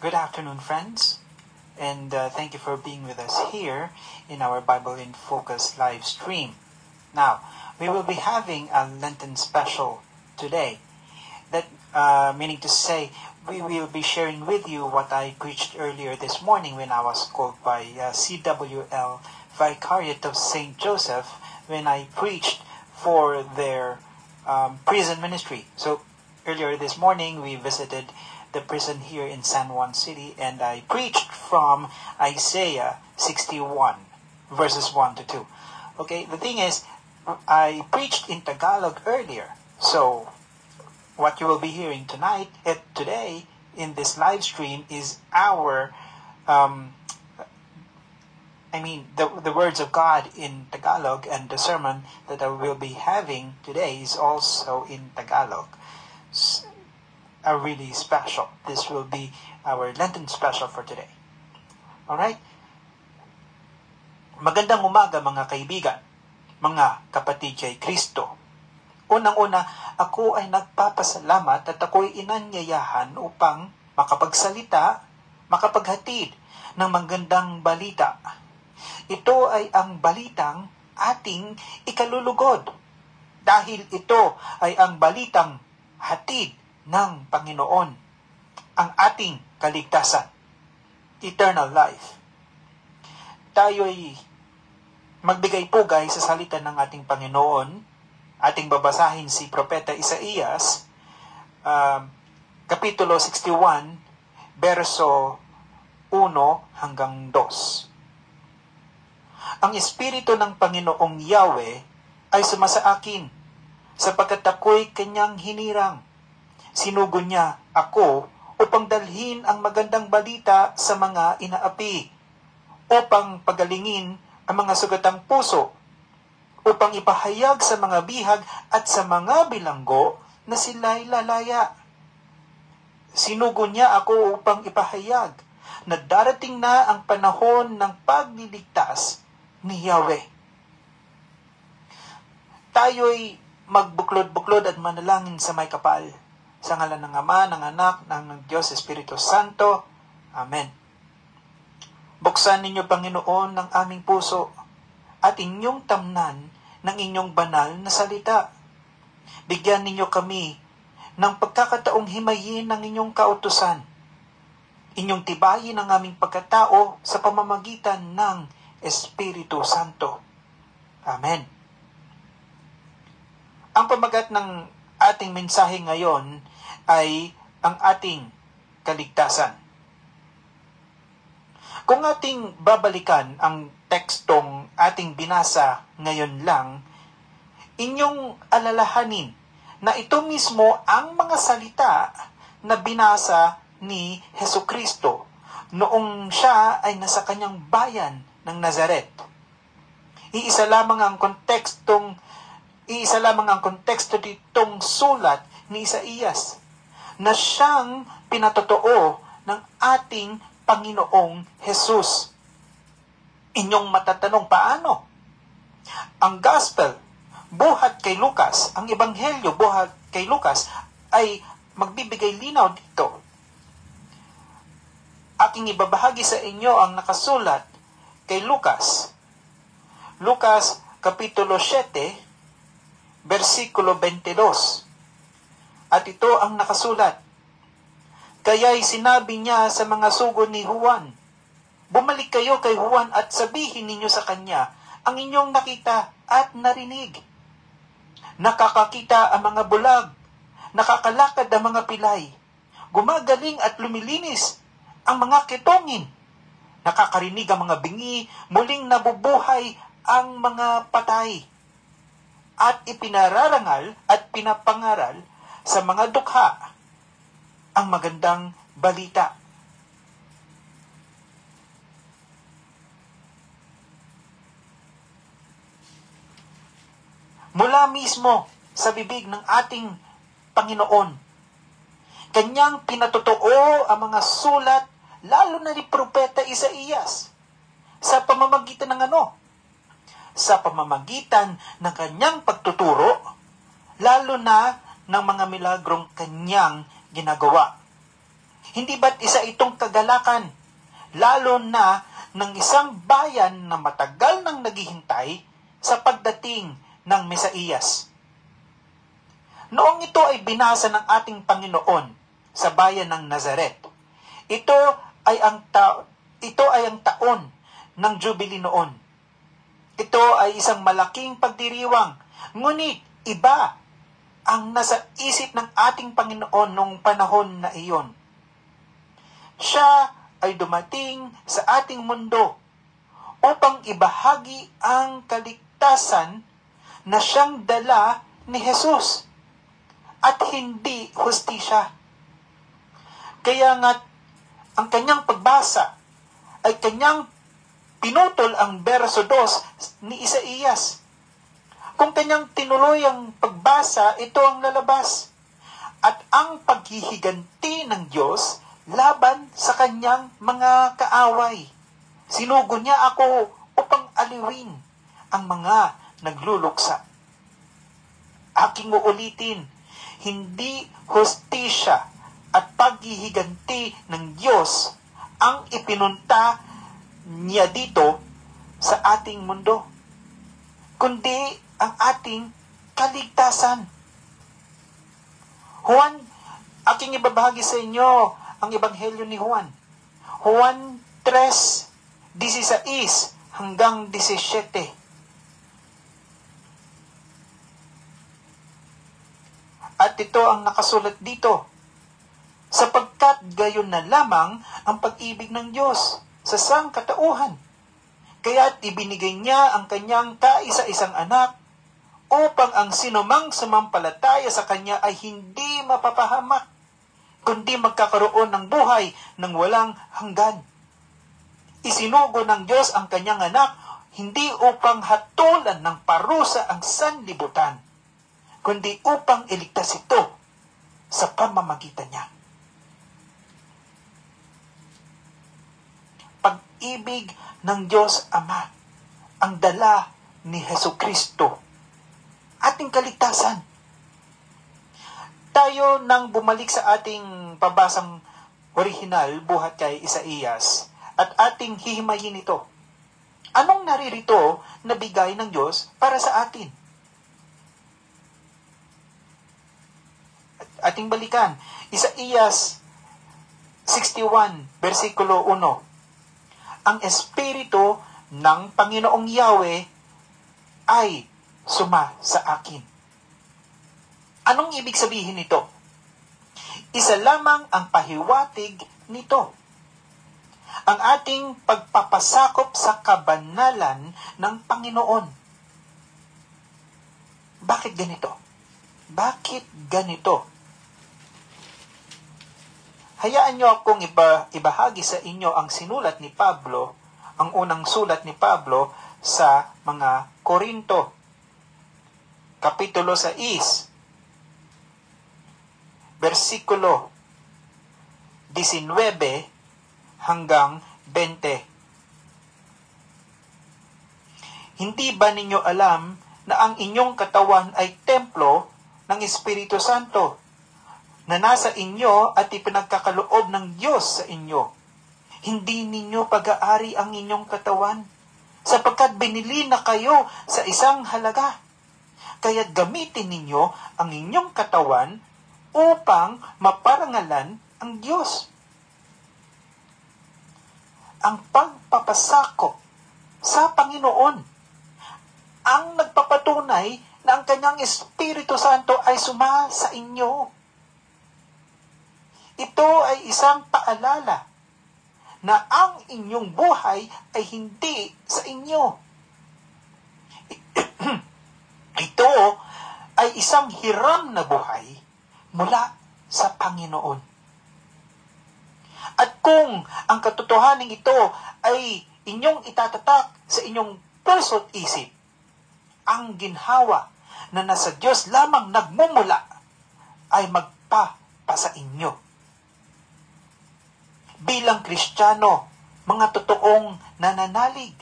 Good afternoon, friends, and thank you for being with us here in our Bible in Focus live stream. Now, we will be having a Lenten special today. That meaning to say, we will be sharing with you what I preached earlier this morning when I was called by CWL Vicariate of St. Joseph when I preached for their prison ministry. So earlier this morning, we visited the prison here in San Juan City, and I preached from Isaiah 61, verses 1 to 2. Okay, the thing is, I preached in Tagalog earlier, so what you will be hearing today in this live stream is the words of God in Tagalog, and the sermon that I will be having today is also in Tagalog. Are really special. This will be our Lenten special for today. Alright? Magandang umaga mga kaibigan, mga kapatid kay Kristo. Unang-una, ako ay nagpapasalamat at ako'y inanyayahan upang makapagsalita, makapaghatid ng magandang balita. Ito ay ang balitang ating ikalulugod dahil ito ay ang balitang hatid ng Panginoon, ang ating kaligtasan, eternal life. Tayo'y magbigay pugay sa salita ng ating Panginoon. Ating babasahin si Propeta Isaías, Kapitulo 61, verso 1 hanggang 2. Ang Espiritu ng Panginoong Yahweh ay sumasa akin, sapagkat ako'y kanyang hinirang. Sinugo niya ako upang dalhin ang magandang balita sa mga inaapi, upang pagalingin ang mga sugatang puso, upang ipahayag sa mga bihag at sa mga bilanggo na sila'y lalaya. Sinugo niya ako upang ipahayag na darating na ang panahon ng pagliligtas ni Yahweh. Tayo'y magbuklod-buklod at manalangin sa may kapal. Sa ngalan ng Ama, ng Anak, ng Diyos, Espiritu Santo. Amen. Buksan ninyo, Panginoon, ng aming puso at inyong tamnan ng inyong banal na salita. Bigyan ninyo kami ng pagkakataong himayin ng inyong kautusan. Inyong tibayin ang aming pagkatao sa pamamagitan ng Espiritu Santo. Amen. Ang pamagat ng ating mensahe ngayon ay ang ating kaligtasan. Kung ating babalikan ang tekstong ating binasa ngayon lang, inyong alalahanin na ito mismo ang mga salita na binasa ni Hesukristo noong siya ay nasa kanyang bayan ng Nazaret. Iisa lamang ang konteksto ditong sulat ni Isaías na siyang pinatotoo ng ating Panginoong Jesus. Inyong matatanong, paano? Ang Gospel, buhat kay Lucas, ang Ebanghelyo, buhat kay Lucas, ay magbibigay linaw dito. Aking ibabahagi sa inyo ang nakasulat kay Lucas. Lucas, Kapitulo 7, versikulo 22. At ito ang nakasulat. Kaya'y sinabi niya sa mga sugod ni Juan, bumalik kayo kay Juan at sabihin ninyo sa kanya ang inyong nakita at narinig. Nakakakita ang mga bulag, nakakalakad ang mga pilay, gumagaling at lumilinis ang mga kitongin, nakakarinig ang mga bingi, muling nabubuhay ang mga patay, at ipinararangal at pinapangaral sa mga dukha ang magandang balita. Mula mismo sa bibig ng ating Panginoon, kanyang pinatotoo ang mga sulat, lalo na ni Propeta Isaías, sa pamamagitan ng sa pamamagitan ng kanyang pagtuturo, lalo na ng mga milagrong kanyang ginagawa. Hindi ba't isa itong kagalakan, lalo na ng isang bayan na matagal nang naghihintay sa pagdating ng Mesiyas? Noong ito ay binasa ng ating Panginoon sa bayan ng Nazaret, ito ay ang taon ng Jubilee noon. Ito ay isang malaking pagdiriwang, ngunit iba ang nasa isip ng ating Panginoon noong panahon na iyon. Siya ay dumating sa ating mundo upang ibahagi ang kaligtasan na siyang dala ni Jesus at hindi hustisya. Kaya nga ang kanyang pagbasa ay kanyang pinutol ang verso 2 ni Isaías. Kung kanyang tinuloy ang pagbasa, ito ang lalabas. At ang paghihiganti ng Diyos laban sa kanyang mga kaaway. Sinugo niya ako upang aliwin ang mga nagluluksa. Aking uulitin, hindi hustisya at paghihiganti ng Diyos ang ipinunta niya dito sa ating mundo, kundi ang ating kaligtasan. Juan, aking ibabahagi sa inyo ang Ebanghelyo ni Juan. Juan 3:16 hanggang 17. At ito ang nakasulat dito. Sapagkat gayon na lamang ang pag-ibig ng Diyos sa sangkatauhan, kaya't ibinigay niya ang kanyang kaisa-isang anak upang ang sinumang sumampalataya sa kanya ay hindi mapapahamak, kundi magkakaroon ng buhay ng walang hanggan. Isinugo ng Diyos ang kanyang anak hindi upang hatulan ng parusa ang sanlibutan, kundi upang iligtas ito sa pamamagitan niya. Pag-ibig ng Diyos Ama ang dala ni Hesukristo, ating kaligtasan. Tayo nang bumalik sa ating pabasang orihinal, buhat kay Isaías, at ating hihimayin ito. Anong naririto na bigay ng Diyos para sa atin? Ating balikan, Isaías 61, versikulo 1. Ang Espiritu ng Panginoong Yahweh ay suma sa akin. Anong ibig sabihin nito? Isa lamang ang pahiwatig nito. Ang ating pagpapasakop sa kabanalan ng Panginoon. Bakit ganito? Bakit ganito? Hayaan niyo akong ibahagi sa inyo ang sinulat ni Pablo, ang unang sulat ni Pablo sa mga Korinto. Kapitulo 6, versikulo 19 hanggang 20. Hindi ba ninyo alam na ang inyong katawan ay templo ng Espiritu Santo na nasa inyo at ipinagkakaloob ng Diyos sa inyo? Hindi ninyo pag-aari ang inyong katawan, sapagkat binili na kayo sa isang halaga. Kaya't gamitin ninyo ang inyong katawan upang maparangalan ang Diyos. Ang pagpapasakop sa Panginoon ang nagpapatunay na ang kanyang Espiritu Santo ay suma sa inyo. Ito ay isang paalala na ang inyong buhay ay hindi sa inyo. Ito ay isang hiram na buhay mula sa Panginoon. At kung ang katotohanan ito ay inyong itatatak sa inyong puso at isip, ang ginhawa na nasa Diyos lamang nagmumula ay magpapasa inyo. Bilang Kristiyano, mga totoong nananalig.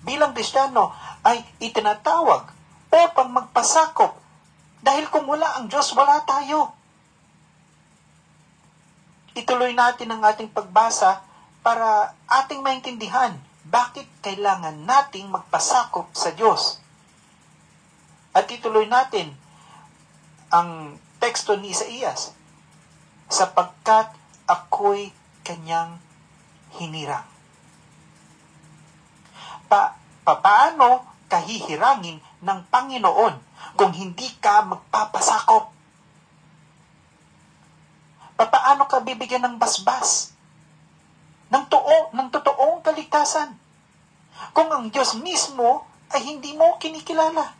Bilang Kristiyano ay itinatawag upang magpasakop. Dahil kung wala ang Diyos, wala tayo. ituloy natin ang ating pagbasa para ating maintindihan bakit kailangan nating magpasakop sa Diyos. At ituloy natin ang teksto ni Isaías, sapagkat ako'y kanyang hinirang. Paano kahihirangin ng Panginoon kung hindi ka magpapasakop? Paano ka bibigyan ng basbas? Ng totoong kaligtasan? Kung ang Diyos mismo ay hindi mo kinikilala.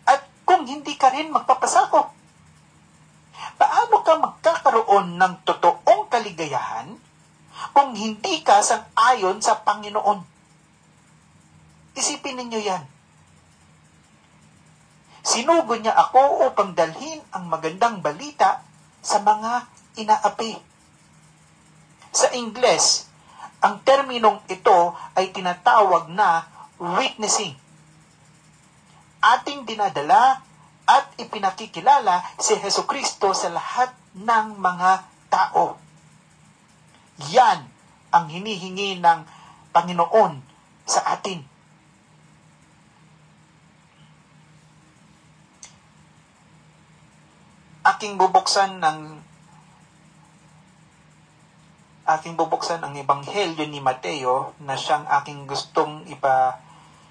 At kung hindi ka rin magpapasakop, paano ka magkakaroon ng totoong kaligayahan kung hindi ka sang-ayon sa Panginoon? Isipin ninyo yan. Sinugo niya ako upang dalhin ang magandang balita sa mga inaapi. Sa Ingles, ang terminong ito ay tinatawag na witnessing. Ating dinadala at ipinakikilala si Hesukristo sa lahat ng mga tao. Yan ang hinihingi ng Panginoon sa atin. Aking bubuksan ang Ebanghelyo ni Mateo na siyang aking gustong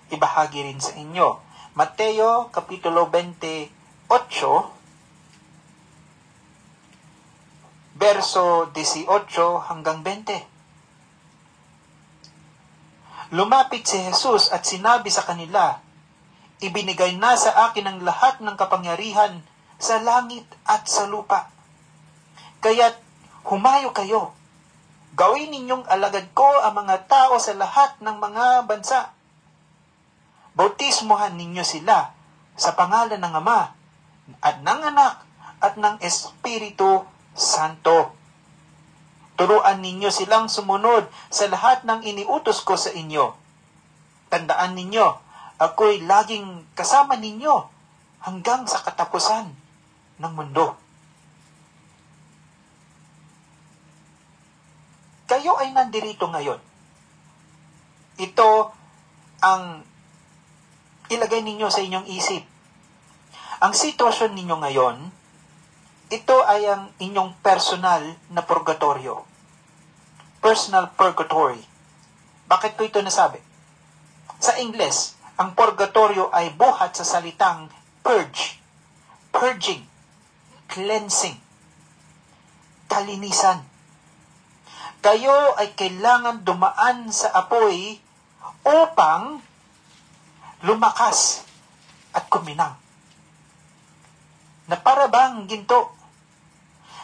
ibahagi rin sa inyo. Mateo Kapitulo 28, verso 18 hanggang 20. Lumapit si Jesus at sinabi sa kanila, ibinigay na sa akin ang lahat ng kapangyarihan sa langit at sa lupa. Kaya't humayo kayo. Gawin ninyong alagad ko ang mga tao sa lahat ng mga bansa. Bautismohan ninyo sila sa pangalan ng Ama at ng Anak at ng Espiritu Santo. Turuan ninyo silang sumunod sa lahat ng iniutos ko sa inyo. Tandaan ninyo, ako'y laging kasama ninyo hanggang sa katapusan ng mundo. Kayo ay nandirito ngayon. Ito ang ilagay ninyo sa inyong isip. Ang sitwasyon ninyo ngayon, ito ay ang inyong personal na purgatorio. Personal purgatory. Bakit ko ito nasabi? Sa Ingles, ang purgatorio ay buhat sa salitang purge, purging, cleansing, kalinisan. Kayo ay kailangan dumaan sa apoy upang lumakas at kuminang. Na para bang ginto,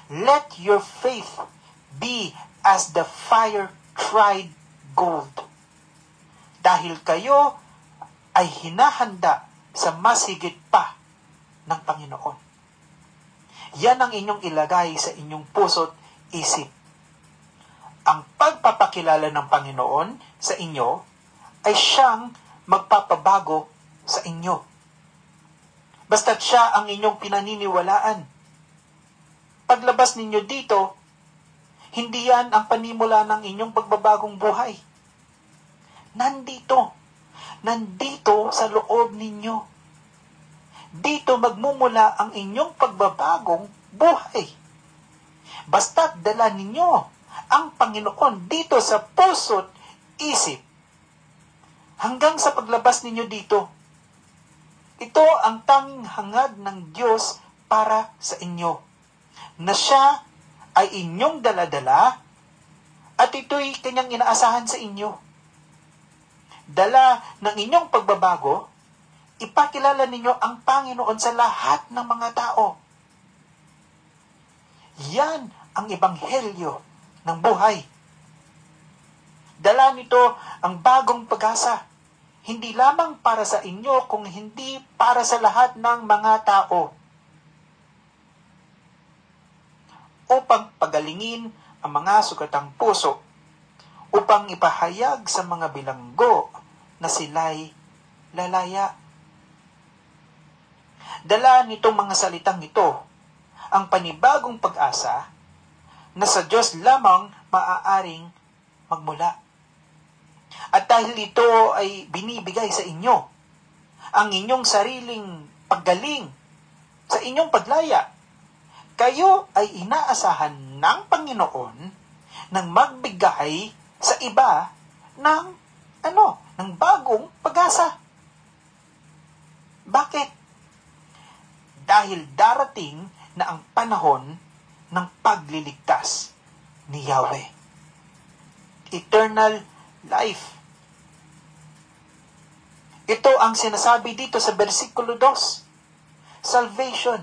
let your faith be as the fire-tried gold. Dahil kayo ay hinahanda sa mas higit pa ng Panginoon. Yan ang inyong ilagay sa inyong puso't isip. Ang pagpapakilala ng Panginoon sa inyo ay siyang magpapabago sa inyo. Basta't siya ang inyong pinaniniwalaan. Paglabas ninyo dito, hindi yan ang panimula ng inyong pagbabagong buhay. Nandito sa loob ninyo. Dito magmumula ang inyong pagbabagong buhay. Basta't dala ninyo ang Panginoon dito sa puso't isip. Hanggang sa paglabas ninyo dito. Ito ang tanging hangad ng Diyos para sa inyo. Na siya ay inyong daladala at ito'y kanyang inaasahan sa inyo. Dala ng inyong pagbabago, ipakilala ninyo ang Panginoon sa lahat ng mga tao. Yan ang Ebanghelyo ng buhay. Dala nito ang bagong pag-asa, hindi lamang para sa inyo, kung hindi para sa lahat ng mga tao. Upang pagalingin ang mga sugatang puso, upang ipahayag sa mga bilanggo na sila'y lalaya. Dala nitong mga salitang ito ang panibagong pag-asa na sa Diyos lamang maaaring magmula. At dahil ito ay binibigay sa inyo, ang inyong sariling paggaling, sa inyong paglaya, kayo ay inaasahan ng Panginoon nang magbigay sa iba ng ng bagong pag-asa. Bakit? Dahil darating na ang panahon ng pagliligtas ni Yahweh. Eternal life. Ito ang sinasabi dito sa versikulo 2. Salvation,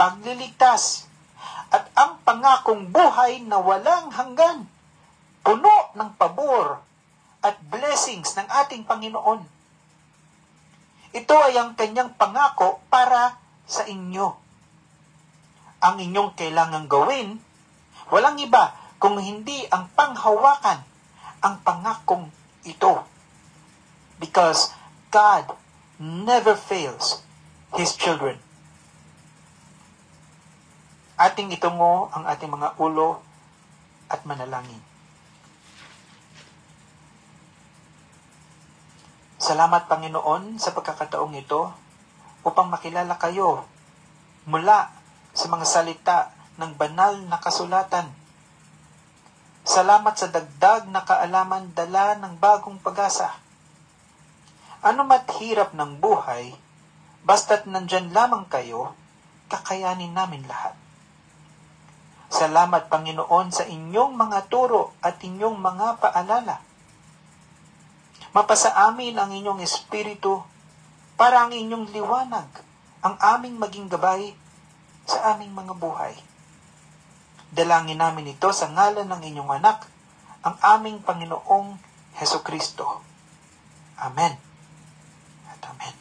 pagliligtas, at ang pangakong buhay na walang hanggan, puno ng pabor at blessings ng ating Panginoon. Ito ay ang kanyang pangako para sa inyo. Ang inyong kailangang gawin, walang iba kung hindi ang panghawakan ang pangakong ito. Because God never fails His children. Ating itungo ang ating mga ulo at manalangin. Salamat, Panginoon, sa pagkakataong ito upang makilala kayo mula sa mga salita ng banal na kasulatan. Salamat sa dagdag na kaalaman dala ng bagong pag-asa. Ano mat hirap ng buhay, basta't nandyan lamang kayo, kakayanin namin lahat. Salamat, Panginoon, sa inyong mga turo at inyong mga paalala. Mapasa amin ang inyong espiritu para ang inyong liwanag ang aming maging gabay sa aming mga buhay. Dalangin namin ito sa ngalan ng inyong anak, ang aming Panginoong Hesukristo. Amen at amen.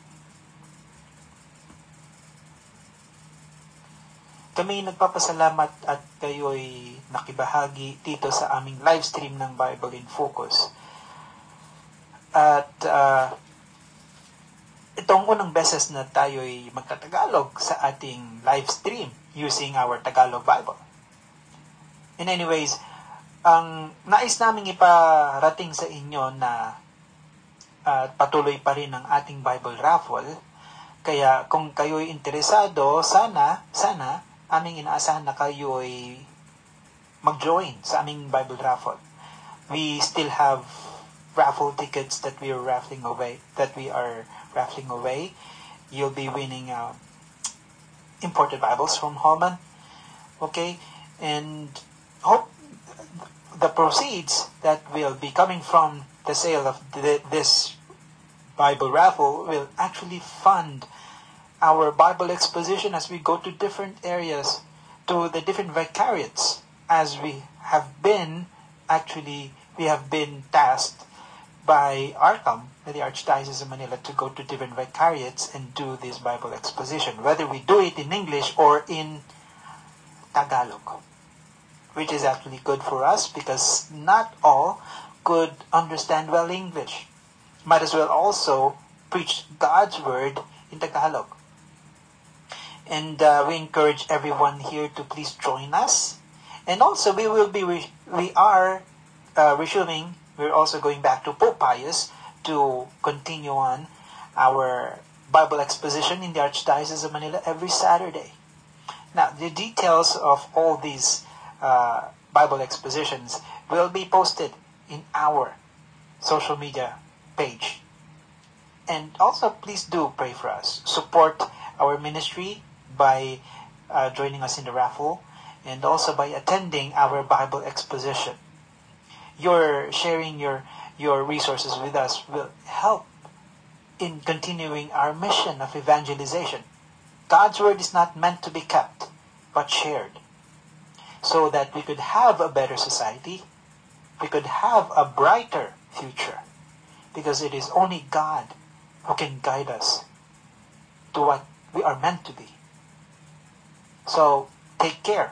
Kami nagpapasalamat at kayo'y nakibahagi dito sa aming live stream ng Bible in Focus. At itong unang beses na tayo'y magkatagalog sa ating live stream using our Tagalog Bible. In anyways, ang nais naming iparating sa inyo na patuloy pa rin ang ating Bible raffle. Kaya kung kayo'y interesado, sana aming inaasahan na kayo'y mag-join sa aming Bible raffle. We still have raffle tickets that we are raffling away. You'll be winning imported Bibles from Holman. Okay? And hope the proceeds that will be coming from the sale of this Bible raffle will actually fund our Bible exposition as we go to different areas, to the different vicariates, as we have been tasked by ARCAM, the Archdiocese of Manila, to go to different vicariates and do this Bible exposition, whether we do it in English or in Tagalog, which is actually good for us because not all could understand well English. Might as well also preach God's word in Tagalog. And we encourage everyone here to please join us. And also we're also going back to Pope Pius to continue on our Bible exposition in the Archdiocese of Manila every Saturday. Now, the details of all these Bible expositions will be posted in our social media page. And also, please do pray for us. Support our ministry by joining us in the raffle and also by attending our Bible exposition. Your sharing your resources with us will help in continuing our mission of evangelization. God's word is not meant to be kept, but shared, so that we could have a better society, we could have a brighter future, because it is only God who can guide us to what we are meant to be. So, take care,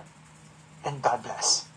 and God bless.